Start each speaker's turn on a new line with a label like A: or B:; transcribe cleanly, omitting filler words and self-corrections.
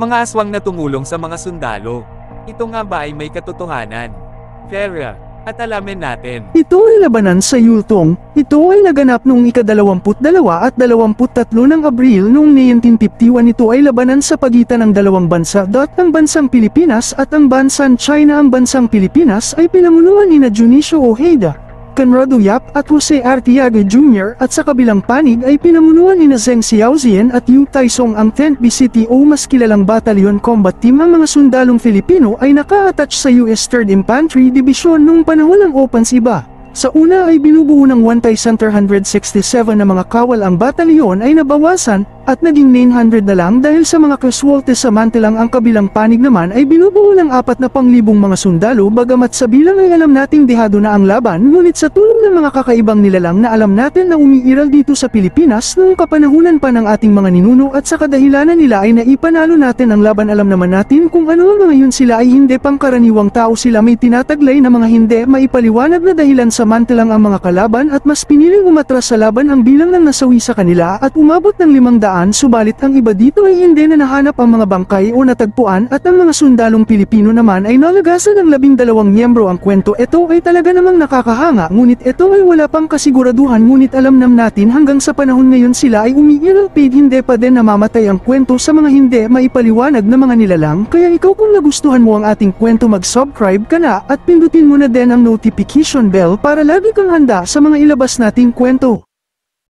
A: Mga aswang na tumulong sa mga sundalo. Ito nga ba ay may katotohanan? Tara, at alamin natin.
B: Ito ay labanan sa Yultong. Ito ay naganap noong ika-22 at 23 ng Abril noong 1951. Ito ay labanan sa pagitan ng dalawang bansa. Ang bansang Pilipinas at ang bansang China. Ang bansang Pilipinas ay pinamunuan ni Junicio Ojeda, Conrado Yap at Jose Artiaga Jr. at sa kabilang panig ay pinamunuan ni Zheng Xiaozian at Yu Taisong. Ang 10th BCT o mas kilalang Battalion Combat Team. Ang mga sundalong Filipino ay naka-attach sa US 3rd Infantry Division noong panahon ng Opansiba. Sa una ay binubuo ng 1,167 na mga kawal. Ang batalyon ay nabawasan at naging 900 na lang dahil sa mga casualties. Samantalang ang kabilang panig naman ay binubuo ng 4,000 mga sundalo. Bagamat sa bilang ay alam nating dehado na ang laban, ngunit sa tulong ng mga kakaibang nilalang na alam natin na umiiral dito sa Pilipinas noong kapanahunan pa ng ating mga ninuno at sa kadahilanan nila ay naipanalo natin ang laban. Alam naman natin kung ano ang mga yun. Sila ay hindi pangkaraniwang tao. Sila may tinataglay na mga hindi maipaliwanag na dahilan. Samantalang ang mga kalaban at mas piniling umatras sa laban ang bilang ng nasawi sa kanila at umabot ng 500. Subalit ang iba dito ay hindi na nahanap ang mga bangkay o natagpuan at ang mga sundalong Pilipino naman ay nalagasan ng 12 miyembro. Ang kwento ito ay talaga namang nakakahanga, ngunit ito ay wala pang kasiguraduhan. Ngunit alam natin hanggang sa panahon ngayon sila ay umiiral. Hindi pa din namamatay ang kwento sa mga hindi maipaliwanag na mga nilalang. Kaya ikaw, kung nagustuhan mo ang ating kwento, mag-subscribe ka na at pindutin mo na din ang notification bell para lagi kang handa sa mga ilabas nating kwento.